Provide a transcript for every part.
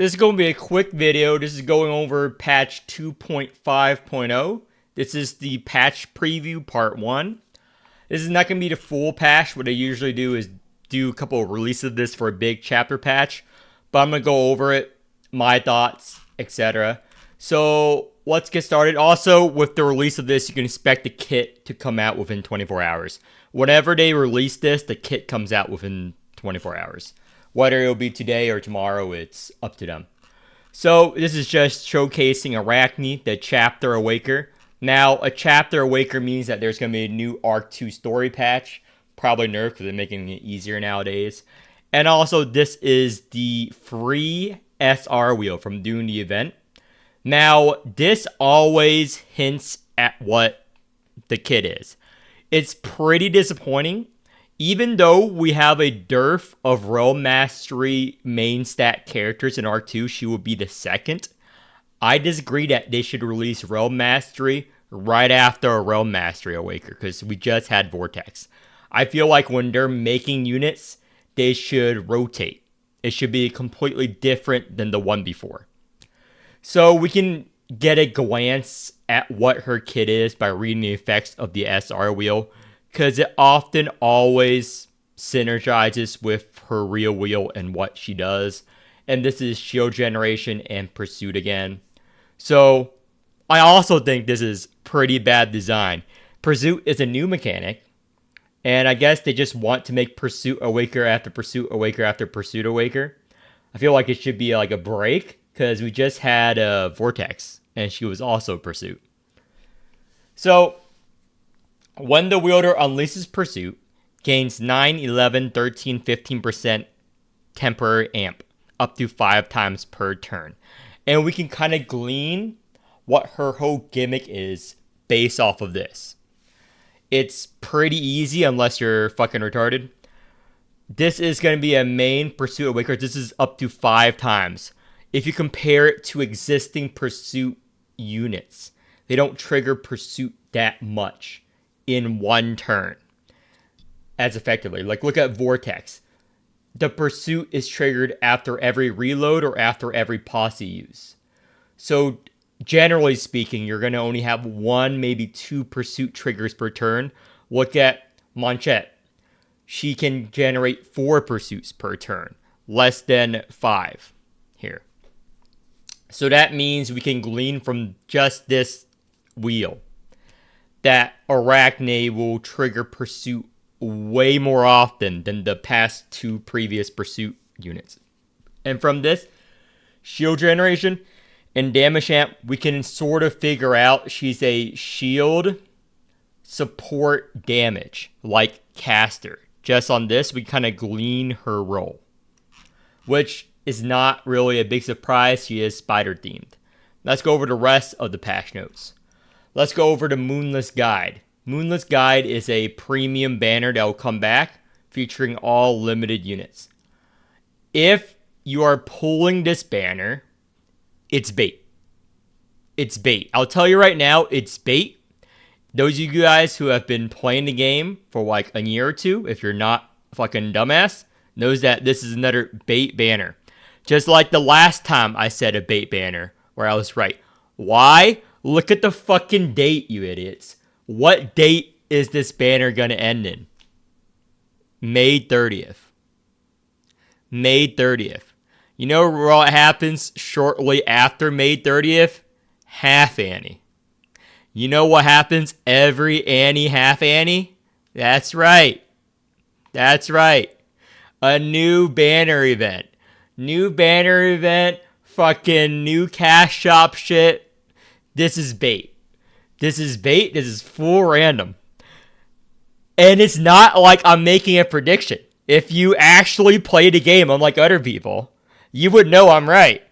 This is going to be a quick video. This is going over patch 2.5.0. This is the patch preview part 1. This is not going to be the full patch. What I usually do is do a couple of releases of this for a big chapter patch. But I'm going to go over it, my thoughts, etc. So let's get started. Also, with the release of this, you can expect the kit to come out within 24 hours. Whenever they release this, the kit comes out within 24 hours. Whether it'll be today or tomorrow, it's up to them. So this is just showcasing Arachne, the Chapter Awaker. Now, a Chapter Awaker means that there's going to be a new Arc 2 story patch. Probably nerfed because they're making it easier nowadays. And also, this is the free SR wheel from doing the event. Now, this always hints at what the kit is. It's pretty disappointing. Even though we have a dearth of Realm Mastery main stat characters in Arc 2, she will be the second. I disagree that they should release Realm Mastery right after a Realm Mastery Awaker, because we just had Vortex. I feel like when they're making units, they should rotate. It should be completely different than the one before. So we can get a glance at what her kit is by reading the effects of the SR wheel, because it often always synergizes with her real wheel and what she does. And this is Shield Generation and Pursuit again. So I also think this is pretty bad design. Pursuit is a new mechanic. And I guess they just want to make Pursuit Awaker after Pursuit Awaker after Pursuit Awaker. I feel like it should be like a break, because we just had a Vortex, and she was also Pursuit. So when the wielder unleashes Pursuit, gains 9, 11, 13, 15% temporary amp, up to 5 times per turn. And we can kind of glean what her whole gimmick is based off of this. It's pretty easy unless you're fucking retarded. This is going to be a main Pursuit Awaker. This is up to 5 times. If you compare it to existing Pursuit units, they don't trigger Pursuit that much in one turn as effectively. Like, look at Vortex. The Pursuit is triggered after every reload or after every posse use. So generally speaking, you're going to only have 1, maybe 2 Pursuit triggers per turn. Look at Manchette. She can generate 4 pursuits per turn, less than 5 here. So that means we can glean from just this wheel that Arachne will trigger Pursuit way more often than the past 2 previous Pursuit units. And from this Shield Generation and Damage Amp, we can sort of figure out she's a shield support damage, like caster. Just on this, we kind of glean her role, which is not really a big surprise. She is spider themed. Let's go over the rest of the patch notes. Let's go over the Moonless Guide. Moonless Guide is a premium banner that will come back, featuring all limited units. If you are pulling this banner, it's bait. It's bait. I'll tell you right now, it's bait. Those of you guys who have been playing the game for like a year or 2, if you're not fucking dumbass, knows that this is another bait banner. Just like the last time I said a bait banner, where I was right. Why? Look at the fucking date, you idiots. What date is this banner gonna end in? May 30th. May 30th. You know what happens shortly after May 30th? Half Annie. You know what happens every Annie, half Annie? That's right. That's right. A new banner event. New banner event. Fucking new cash shop shit. This is bait. This is bait. This is full random. And it's not like I'm making a prediction. If you actually play the game unlike other people, you would know I'm right.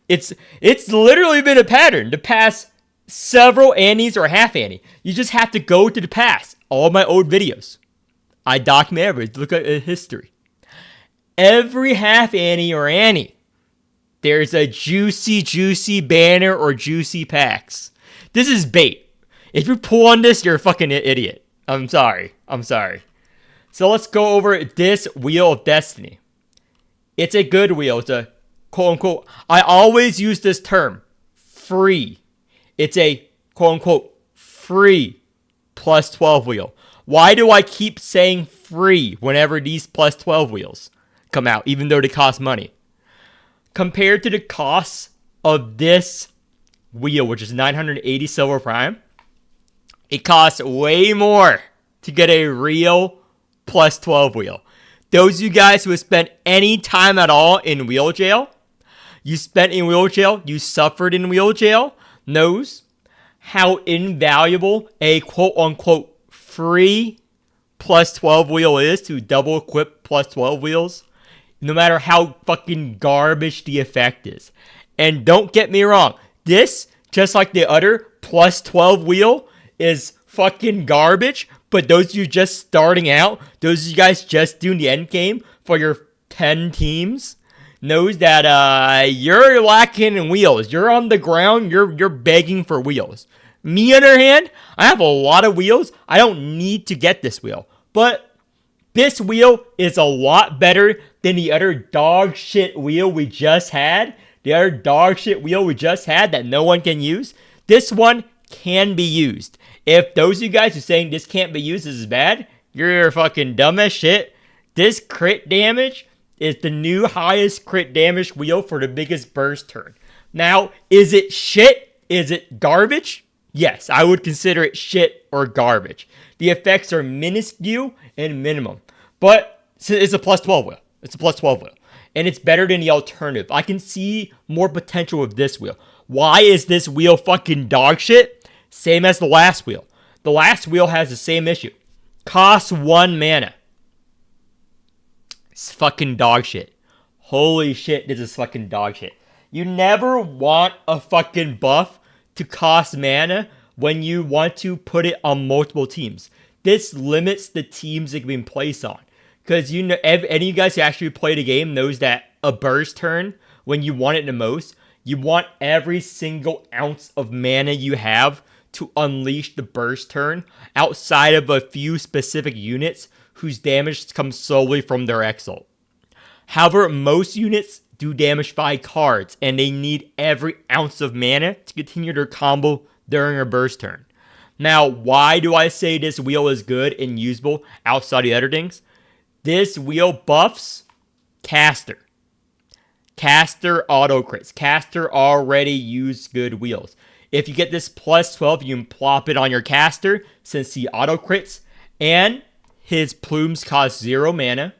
It's literally been a pattern the past several Annies or half Annie. You just have to go to the past. All my old videos. I document everything. Look at history. Every half Annie or Annie, there's a juicy banner or juicy packs. This is bait. If you pull on this, you're a fucking idiot. I'm sorry. So let's go over this Wheel of Destiny. It's a good wheel. It's a quote unquote, I always use this term, free. It's a quote unquote free plus 12 wheel. Why do I keep saying free whenever these plus 12 wheels come out, even though they cost money? Compared to the cost of this wheel, which is 980 Silver Prime, it costs way more to get a real plus 12 wheel. Those of you guys who have spent any time at all in wheel jail, you spent in wheel jail, you suffered in wheel jail, knows how invaluable a quote-unquote free plus 12 wheel is to double equip plus 12 wheels, no matter how fucking garbage the effect is. And don't get me wrong, this, just like the other plus 12 wheel, is fucking garbage, but those of you just starting out, those of you guys just doing the end game for your 10 teams, knows that you're lacking in wheels. You're on the ground, you're begging for wheels. Me, on the other hand, I have a lot of wheels. I don't need to get this wheel. But this wheel is a lot better than the other dog shit wheel we just had. The other dog shit wheel we just had that no one can use. This one can be used. If those of you guys are saying this can't be used, this is bad, you're fucking dumb as shit. This crit damage is the new highest crit damage wheel for the biggest burst turn. Now, is it shit? Is it garbage? Yes, I would consider it shit or garbage. The effects are minuscule and minimum. But it's a plus 12 wheel. It's a plus 12 wheel. And it's better than the alternative. I can see more potential with this wheel. Why is this wheel fucking dog shit? Same as the last wheel. The last wheel has the same issue. Costs 1 mana. It's fucking dog shit. Holy shit, this is fucking dog shit. You never want a fucking buff to cost mana when you want to put it on multiple teams. This limits the teams it can be placed on. Because you know, any of you guys who actually play the game knows that a burst turn, when you want it the most, you want every single ounce of mana you have to unleash the burst turn outside of a few specific units whose damage comes solely from their exalt. However, most units do damage by cards, and they need every ounce of mana to continue their combo during a burst turn. Now, why do I say this wheel is good and usable outside the other things? This wheel buffs Caster. Caster auto crits. Caster already used good wheels. If you get this plus 12, you can plop it on your Caster since he auto crits, and his plumes cost 0 mana.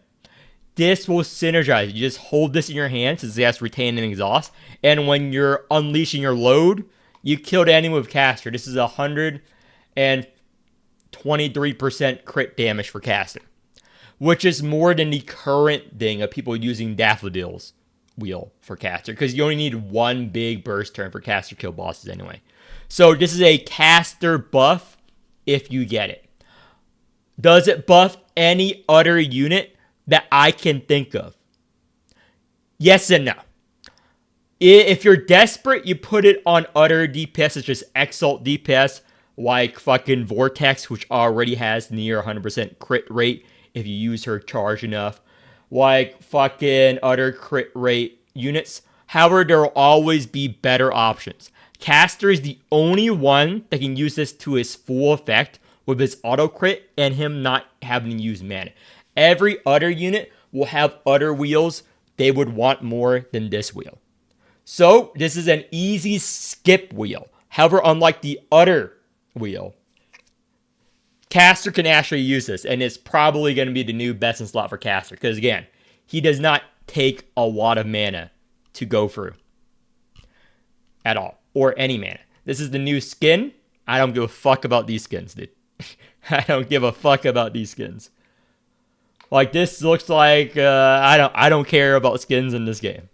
This will synergize. You just hold this in your hand since it has retain and exhaust. And when you're unleashing your load, you kill the enemy with Caster. This is 123% crit damage for Caster, which is more than the current thing of people using Daffodil's wheel for Caster, because you only need one big burst turn for Caster kill bosses anyway. So this is a Caster buff if you get it. Does it buff any other unit that I can think of? Yes and no. If you're desperate, you put it on other DPS such as Exalt DPS, like fucking Vortex, which already has near 100% crit rate if you use her charge enough. Like fucking other crit rate units. However, there will always be better options. Caster is the only one that can use this to his full effect with his auto crit and him not having to use mana. Every other unit will have other wheels they would want more than this wheel. So this is an easy skip wheel. However, unlike the other wheel, Caster can actually use this, and it's probably going to be the new best in slot for Caster, because again, he does not take a lot of mana to go through at all, or any mana. This is the new skin. I don't give a fuck about these skins, dude. I don't give a fuck about these skins. Like, this looks like I don't care about skins in this game.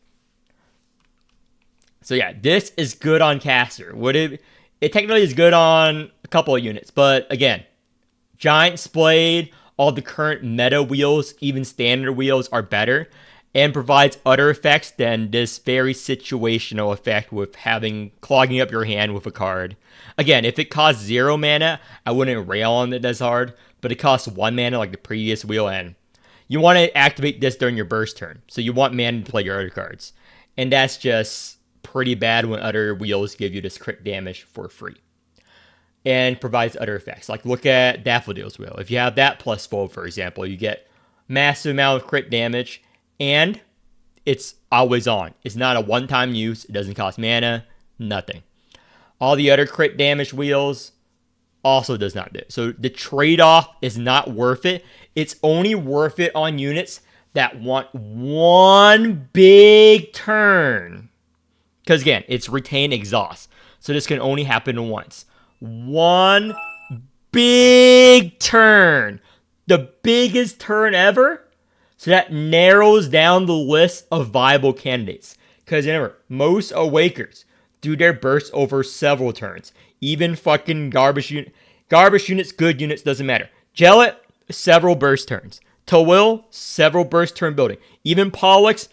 So yeah, this is good on Caster. It technically is good on a couple of units, but again, Giant Splade, all the current meta wheels, even standard wheels are better, and provides other effects than this very situational effect with clogging up your hand with a card. Again, if it costs 0 mana, I wouldn't rail on it as hard, but it costs 1 mana like the previous wheel, and you want to activate this during your burst turn, so you want mana to play your other cards. And that's just pretty bad when other wheels give you this crit damage for free. And provides other effects. Like look at Daffodil's wheel. If you have that plus 4, for example, you get massive amount of crit damage, and it's always on. It's not a one-time use. It doesn't cost mana, nothing. All the other crit damage wheels also does not do it. So the trade-off is not worth it. It's only worth it on units that want one big turn. Because again, it's retain exhaust. So this can only happen once. One big turn. The biggest turn ever. So that narrows down the list of viable candidates. Because remember, most Awakers do their bursts over several turns. Even fucking garbage units, good units, doesn't matter. Jellet, several burst turns. Tawil, several burst turn building. Even Pollux,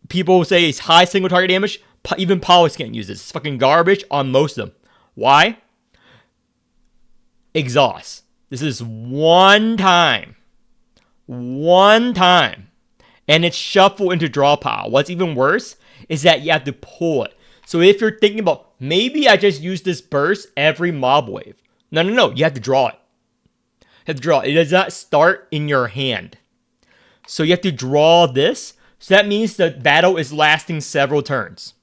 people say it's high single target damage. Even Pollux can't use this. It's fucking garbage on most of them. Why? Exhaust. This is one time. One time. And it's shuffle into draw pile. What's even worse is that you have to pull it. So if you're thinking about, maybe I just use this burst every mob wave. No. You have to draw it. You have to draw it. It does not start in your hand. So you have to draw this. So that means the battle is lasting several turns.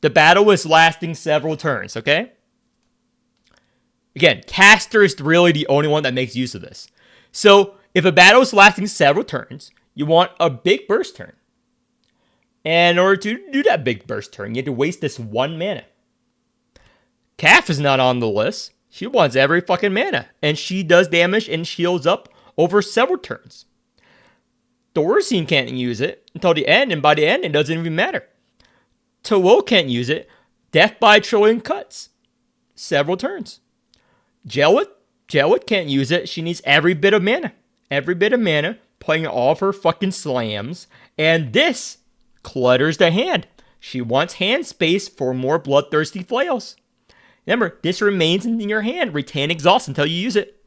The battle is lasting several turns, okay? Again, Caster is really the only one that makes use of this. So if a battle is lasting several turns, you want a big burst turn. And in order to do that big burst turn, you have to waste this one mana. Calf is not on the list. She wants every fucking mana. And she does damage and shields up over several turns. Thorazine can't use it until the end, and by the end, it doesn't even matter. Tawil can't use it. Death by a trillion cuts. Several turns. Jellet can't use it. She needs every bit of mana. Every bit of mana, playing all of her fucking slams. And this clutters the hand. She wants hand space for more bloodthirsty flails. Remember, this remains in your hand. Retain exhaust until you use it.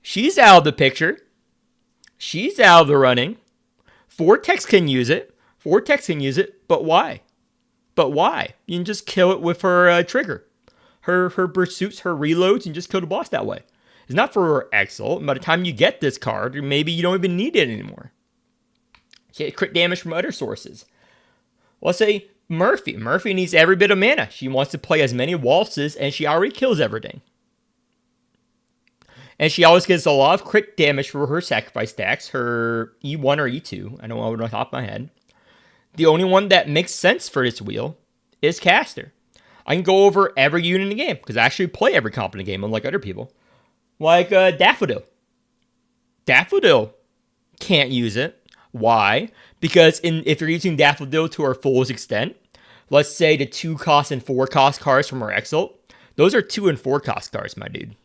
She's out of the picture. She's out of the running. Vortex can use it. But why? You can just kill it with her trigger. Her pursuits, her reloads, and just kill the boss that way. It's not for her Exalt. By the time you get this card, maybe you don't even need it anymore. She had crit damage from other sources. Let's say Murphy. Murphy needs every bit of mana. She wants to play as many waltzes, and she already kills everything. And she always gets a lot of crit damage for her sacrifice stacks, her E1 or E2. I don't know off the top of my head. The only one that makes sense for this wheel is Caster. I can go over every unit in the game, because I actually play every comp in the game, unlike other people. Like Daffodil. Daffodil can't use it. Why? Because if you're using Daffodil to her fullest extent, let's say the 2 cost and 4 cost cards from her Exalt, those are 2 and 4 cost cards, my dude.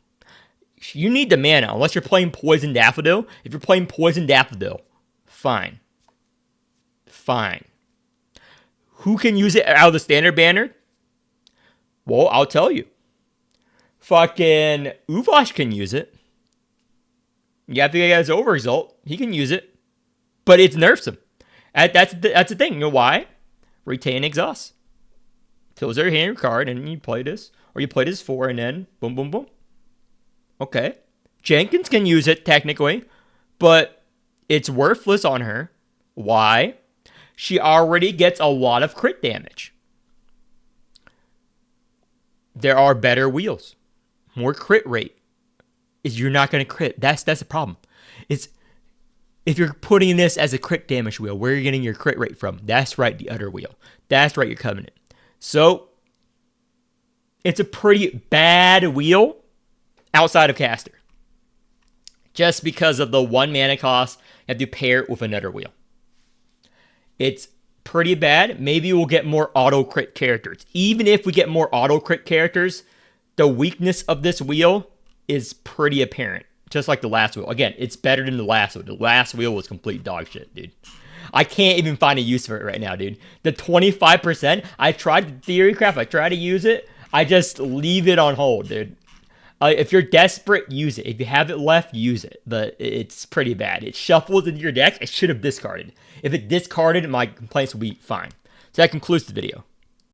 You need the mana, unless you're playing Poison Daffodil. If you're playing Poison Daffodil, fine. Who can use it out of the standard banner? Well, I'll tell you. Fucking Uvosh can use it. You have to get his overexalt. He can use it. But it nerfs him. That's the thing. You know why? Retain exhaust. Fills their hand card, and you play this. Or you play this 4, and then boom, boom, boom. Okay. Jenkins can use it, technically. But it's worthless on her. Why? She already gets a lot of crit damage. There are better wheels. More crit rate. You're not going to crit. That's the problem. It's if you're putting this as a crit damage wheel, where are you getting your crit rate from? That's right, the other wheel. That's right, your Covenant. So, it's a pretty bad wheel outside of Caster. Just because of the 1 mana cost, you have to pair it with another wheel. It's pretty bad. Maybe we'll get more auto crit characters. Even if we get more auto crit characters, the weakness of this wheel is pretty apparent. Just like the last wheel. Again, it's better than the last wheel. The last wheel was complete dog shit, dude. I can't even find a use for it right now, dude. The 25%, I tried the theory crap. I tried to use it. I just leave it on hold, dude. If you're desperate, use it. If you have it left, use it. But it's pretty bad. It shuffles into your deck. It should have discarded. If it discarded, my complaints will be fine. So that concludes the video.